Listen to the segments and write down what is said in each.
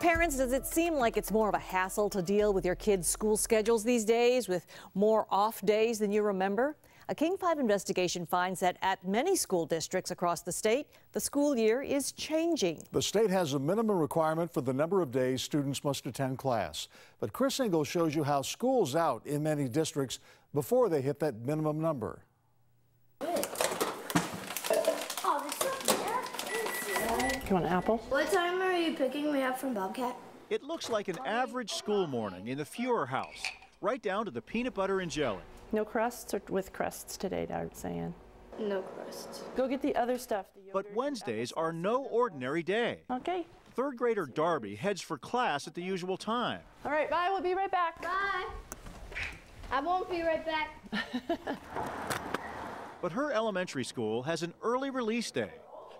Parents, does it seem like it's more of a hassle to deal with your kids' school schedules these days, with more off days than you remember? A King 5 investigation finds that at many school districts across the state, the school year is changing. The state has a minimum requirement for the number of days students must attend class. But Chris Ingalls shows you how school's out in many districts before they hit that minimum number. You want an apple? What time are you picking me up from Bobcat? It looks like an average school morning in the Fuhrer house, right down to the peanut butter and jelly. No crusts or with crusts today, Dad saying? No crust. Go get the other stuff. But Wednesdays are no ordinary day. Okay. Third grader Darby heads for class at the usual time. All right, bye. We'll be right back. Bye. I won't be right back. But her elementary school has an early release day.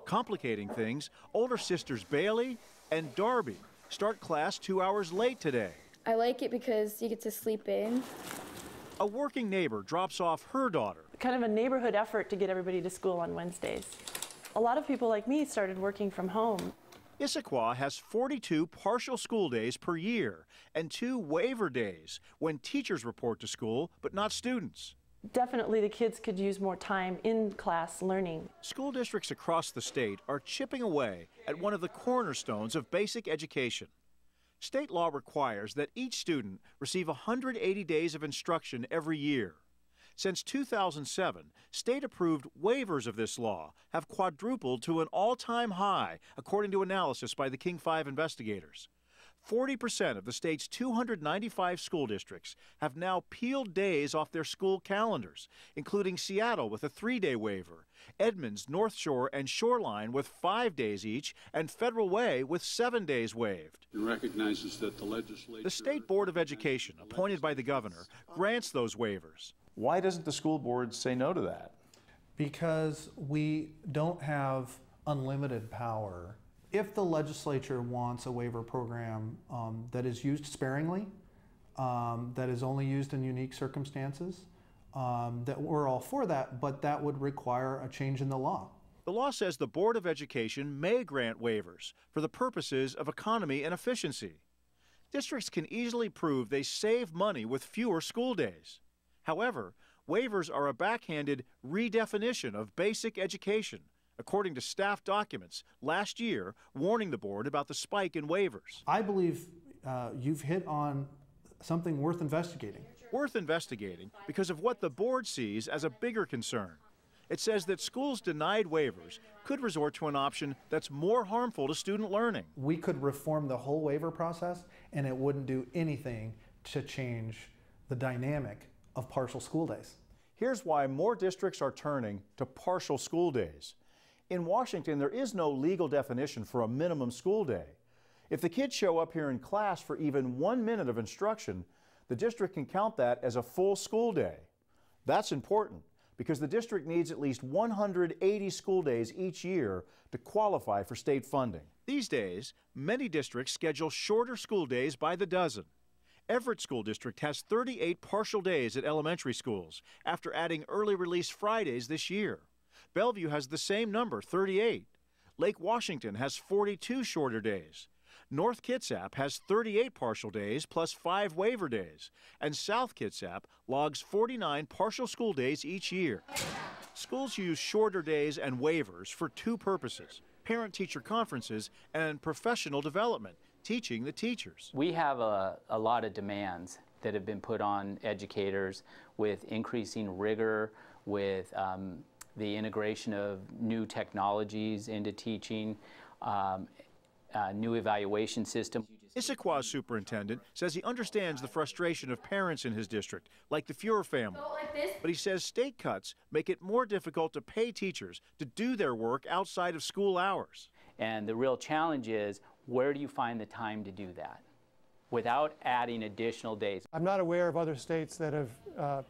Complicating things, older sisters Bailey and Darby start class 2 hours late today. I like it because you get to sleep in. A working neighbor drops off her daughter. Kind of a neighborhood effort to get everybody to school on Wednesdays. A lot of people like me started working from home. Issaquah has 42 partial school days per year and 2 waiver days when teachers report to school but not students. Definitely the kids could use more time in class learning. School districts across the state are chipping away at one of the cornerstones of basic education. State law requires that each student receive 180 days of instruction every year. Since 2007, state-approved waivers of this law have quadrupled to an all-time high, according to analysis by the King 5 investigators. 40% of the state's 295 school districts have now peeled days off their school calendars, including Seattle with a 3-day waiver, Edmonds, North Shore, and Shoreline with 5 days each, and Federal Way with 7 days waived. It recognizes that the legislature... The State Board of Education, appointed by the governor, grants those waivers. Why doesn't the school board say no to that? Because we don't have unlimited power. If the legislature wants a waiver program that is used sparingly, that is only used in unique circumstances, that we're all for that, but that would require a change in the law. The law says the Board of Education may grant waivers for the purposes of economy and efficiency. Districts can easily prove they save money with fewer school days. However, waivers are a backhanded redefinition of basic education, according to staff documents last year warning the board about the spike in waivers. I believe you've hit on something worth investigating. Worth investigating because of what the board sees as a bigger concern. It says that schools denied waivers could resort to an option that's more harmful to student learning. We could reform the whole waiver process and it wouldn't do anything to change the dynamic of partial school days. Here's why more districts are turning to partial school days. In Washington, there is no legal definition for a minimum school day. If the kids show up here in class for even 1 minute of instruction, the district can count that as a full school day. That's important because the district needs at least 180 school days each year to qualify for state funding. These days, many districts schedule shorter school days by the dozen. Everett School District has 38 partial days at elementary schools after adding early release Fridays this year. Bellevue has the same number, 38. Lake Washington has 42 shorter days. North Kitsap has 38 partial days plus 5 waiver days. And South Kitsap logs 49 partial school days each year. Schools use shorter days and waivers for 2 purposes: parent-teacher conferences and professional development, teaching the teachers. We have a lot of demands that have been put on educators with increasing rigor, with the integration of new technologies into teaching, new evaluation system. Issaquah's superintendent says he understands the frustration of parents in his district, like the Fuhrer family. But he says state cuts make it more difficult to pay teachers to do their work outside of school hours. And the real challenge is, where do you find the time to do that without adding additional days? I'm not aware of other states that have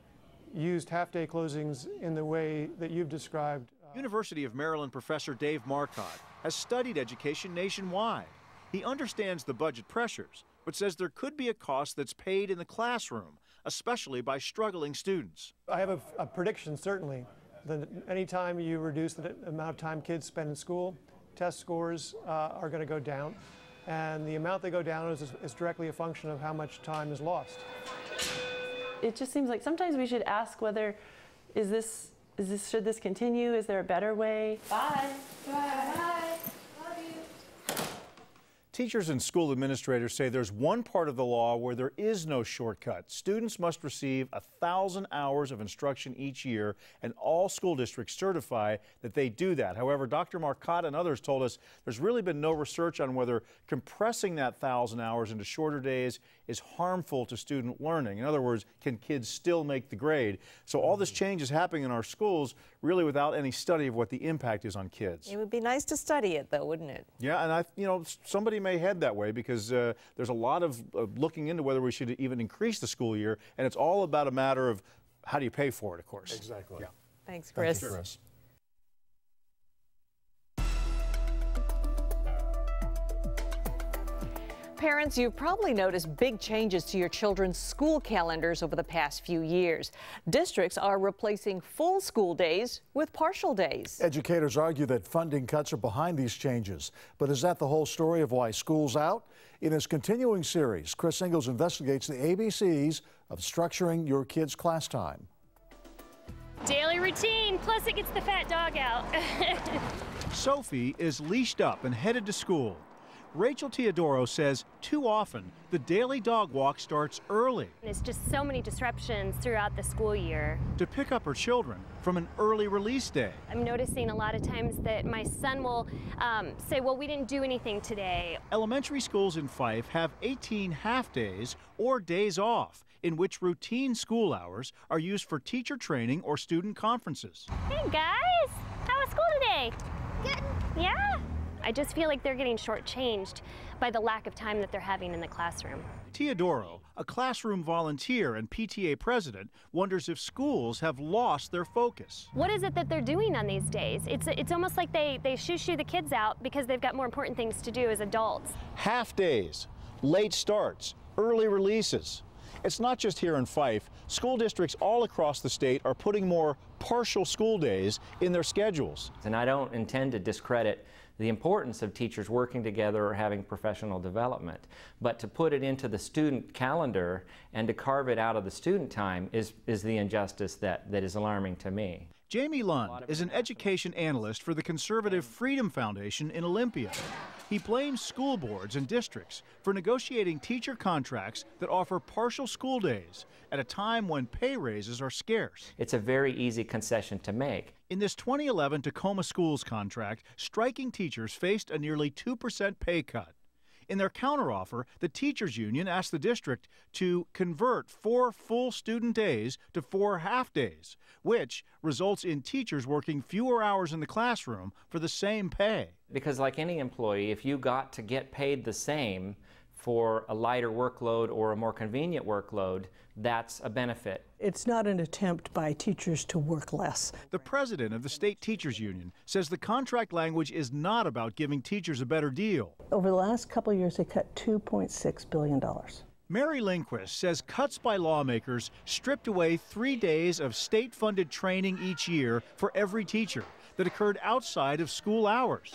used half-day closings in the way that you've described. University of Maryland professor Dave Marcotte has studied education nationwide. He understands the budget pressures, but says there could be a cost that's paid in the classroom, especially by struggling students. I have a prediction, certainly, that anytime you reduce the amount of time kids spend in school, test scores are going to go down. and the amount they go down is directly a function of how much time is lost. It just seems like sometimes we should ask whether, should this continue? Is there a better way? Bye. Bye. Teachers and school administrators say there's one part of the law where there is no shortcut. Students must receive 1,000 hours of instruction each year, and all school districts certify that they do that. However, Dr. Marcotte and others told us there's really been no research on whether compressing that 1,000 hours into shorter days is harmful to student learning. In other words, can kids still make the grade? So all this change is happening in our schools really without any study of what the impact is on kids. It would be nice to study it, though, wouldn't it? Yeah, and somebody may head that way because there's a lot of looking into whether we should even increase the school year, and it's all about a matter of how do you pay for it, of course. Exactly. Yeah. Thanks, Chris. Thank you, Chris. Parents, you've probably noticed big changes to your children's school calendars over the past few years. Districts are replacing full school days with partial days. Educators argue that funding cuts are behind these changes. But is that the whole story of why school's out? In his continuing series, Chris Ingalls investigates the ABCs of structuring your kids' class time. Daily routine, plus it gets the fat dog out. Sophie is leashed up and headed to school. Rachel Teodoro says too often the daily dog walk starts early. There's just so many disruptions throughout the school year. To pick up her children from an early release day. I'm noticing a lot of times that my son will say, well, we didn't do anything today. Elementary schools in Fife have 18 half-days or days off in which routine school hours are used for teacher training or student conferences. Hey guys, how was school today? Good. Yeah? I just feel like they're getting shortchanged by the lack of time that they're having in the classroom. Teodoro, a classroom volunteer and PTA president, wonders if schools have lost their focus. What is it that they're doing on these days? It's almost like they shoo the kids out because they've got more important things to do as adults. Half days, late starts, early releases. It's not just here in Fife. School districts all across the state are putting more partial school days in their schedules. And I don't intend to discredit the importance of teachers working together or having professional development, but to put it into the student calendar and to carve it out of the student time is the injustice that is alarming to me. Jamie Lund is an education analyst for the conservative Freedom Foundation in Olympia. He blames school boards and districts for negotiating teacher contracts that offer partial school days at a time when pay raises are scarce. It's a very easy concession to make. In this 2011 Tacoma Schools contract, striking teachers faced a nearly 2% pay cut. In their counteroffer, the teachers union asked the district to convert 4 full student days to 4 half days, which results in teachers working fewer hours in the classroom for the same pay. Because like any employee, if you got to get paid the same for a lighter workload or a more convenient workload, that's a benefit. It's not an attempt by teachers to work less. The president of the state teachers union says the contract language is not about giving teachers a better deal. Over the last couple of years, they cut $2.6 billion. Mary Lindquist says cuts by lawmakers stripped away 3 days of state-funded training each year for every teacher that occurred outside of school hours.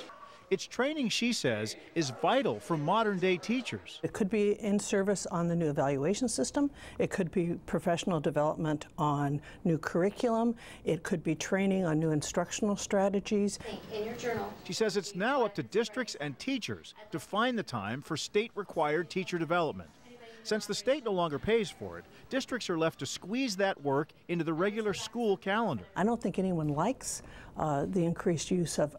It's training, she says, is vital for modern-day teachers. It could be in service on the new evaluation system. It could be professional development on new curriculum. It could be training on new instructional strategies. In your journal. She says it's now up to districts and teachers to find the time for state-required teacher development. Since the state no longer pays for it, districts are left to squeeze that work into the regular school calendar. I don't think anyone likes the increased use of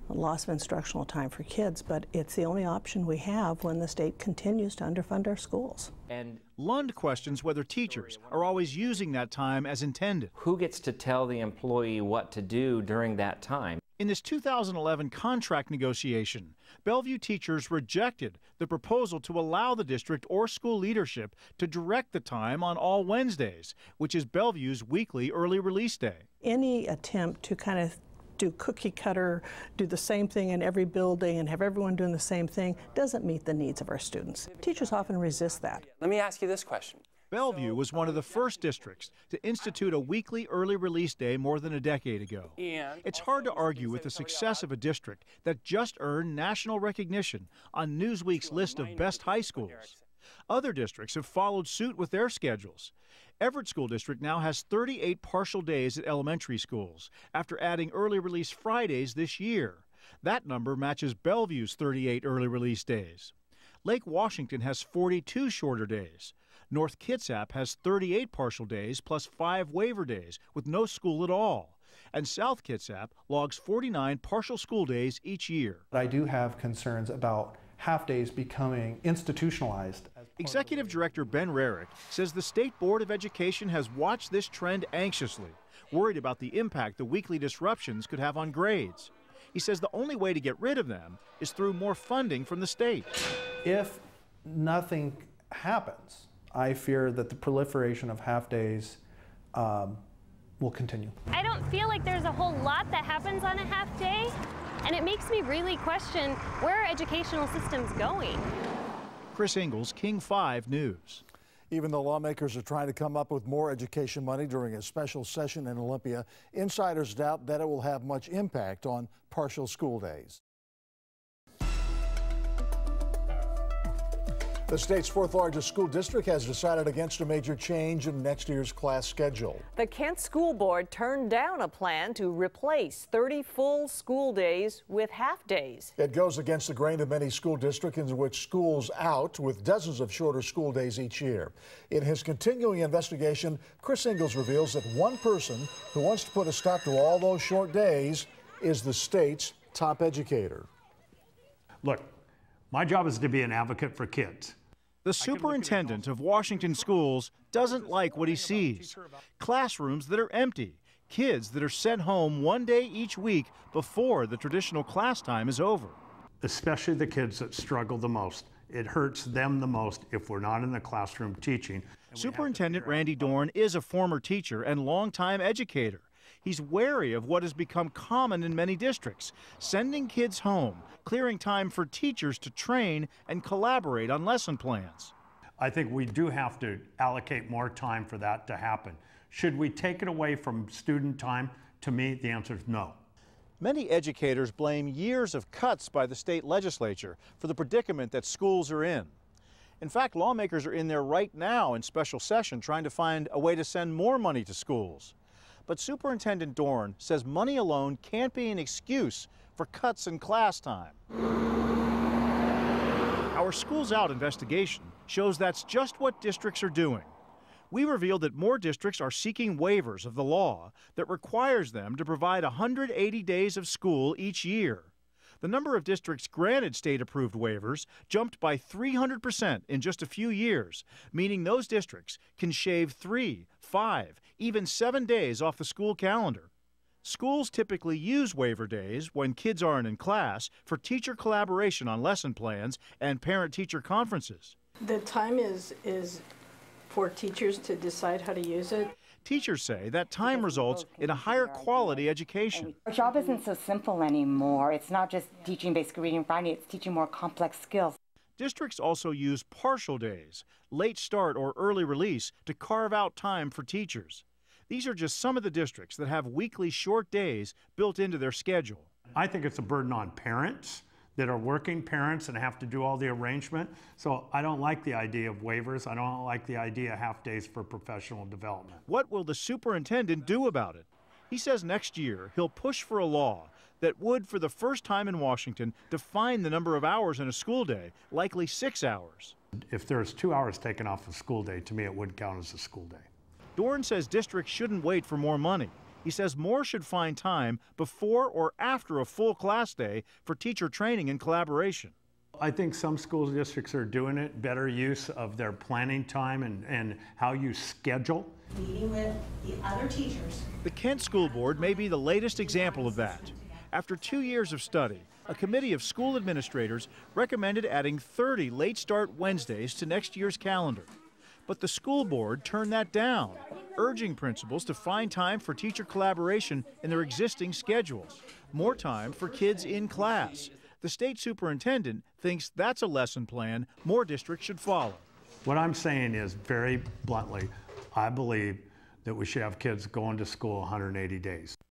loss of instructional time for kids, but it's the only option we have when the state continues to underfund our schools. And Lund questions whether teachers are always using that time as intended. Who gets to tell the employee what to do during that time? In this 2011 contract negotiation, Bellevue teachers rejected the proposal to allow the district or school leadership to direct the time on all Wednesdays, which is Bellevue's weekly early release day. Any attempt to kind of do cookie cutter, do the same thing in every building and have everyone doing the same thing doesn't meet the needs of our students. Teachers often resist that. Let me ask you this question. Bellevue was one of the first districts to institute a weekly early release day more than a decade ago. It's hard to argue with the success of a district that just earned national recognition on Newsweek's list of best high schools. Other districts have followed suit with their schedules. Everett School District now has 38 partial days at elementary schools after adding early release Fridays this year. That number matches Bellevue's 38 early release days. Lake Washington has 42 shorter days. North Kitsap has 38 partial days plus 5 waiver days with no school at all. And South Kitsap logs 49 partial school days each year. I do have concerns about half-days becoming institutionalized. Executive Director Ben Rarick says the State Board of Education has watched this trend anxiously, worried about the impact the weekly disruptions could have on grades. He says the only way to get rid of them is through more funding from the state. If nothing happens, I fear that the proliferation of half-days will continue. I don't feel like there's a whole lot that happens on a half day, and it makes me really question where our educational system's going. Chris Ingalls, King 5 News. Even though lawmakers are trying to come up with more education money during a special session in Olympia, insiders doubt that it will have much impact on partial school days. The state's fourth largest school district has decided against a major change in next year's class schedule. The Kent School Board turned down a plan to replace 30 full school days with half days. It goes against the grain of many school districts in which schools out with dozens of shorter school days each year. In his continuing investigation, Chris Ingalls reveals that one person who wants to put a stop to all those short days is the state's top educator. Look, my job is to be an advocate for kids. The superintendent of Washington schools doesn't like what he sees. Classrooms that are empty, kids that are sent home one day each week before the traditional class time is over. Especially the kids that struggle the most. It hurts them the most if we're not in the classroom teaching. Superintendent Randy Dorn is a former teacher and longtime educator. He's wary of what has become common in many districts, sending kids home, clearing time for teachers to train and collaborate on lesson plans. I think we do have to allocate more time for that to happen. Should we take it away from student time? To me, the answer is no. Many educators blame years of cuts by the state legislature for the predicament that schools are in. In fact, lawmakers are in there right now in special session trying to find a way to send more money to schools. But Superintendent Dorn says money alone can't be an excuse for cuts in class time. Our Schools Out investigation shows that's just what districts are doing. We revealed that more districts are seeking waivers of the law that requires them to provide 180 days of school each year. The number of districts granted state-approved waivers jumped by 300% in just a few years, meaning those districts can shave 3, 5, even 7 days off the school calendar. Schools typically use waiver days when kids aren't in class for teacher collaboration on lesson plans and parent-teacher conferences. The time is for teachers to decide how to use it. Teachers say that time results in a higher quality education. Our job isn't so simple anymore. It's not just teaching basic reading and writing, it's teaching more complex skills. Districts also use partial days, late start or early release to carve out time for teachers. These are just some of the districts that have weekly short days built into their schedule. I think it's a burden on parents that are working parents and have to do all the arrangement. So I don't like the idea of waivers. I don't like the idea of half days for professional development. What will the superintendent do about it? He says next year he'll push for a law that would, for the first time in Washington, define the number of hours in a school day, likely 6 hours. If there's 2 hours taken off a school day, to me it wouldn't count as a school day. Dorn says districts shouldn't wait for more money. He says more should find time before or after a full class day for teacher training and collaboration. I think some school districts are doing it, better use of their planning time and how you schedule. Meeting with the other teachers. The Kent School Board may be the latest example of that. After 2 years of study, a committee of school administrators recommended adding 30 late start Wednesdays to next year's calendar. But the school board turned that down, urging principals to find time for teacher collaboration in their existing schedules, more time for kids in class. The state superintendent thinks that's a lesson plan more districts should follow. What I'm saying is, very bluntly, I believe that we should have kids going to school 180 days.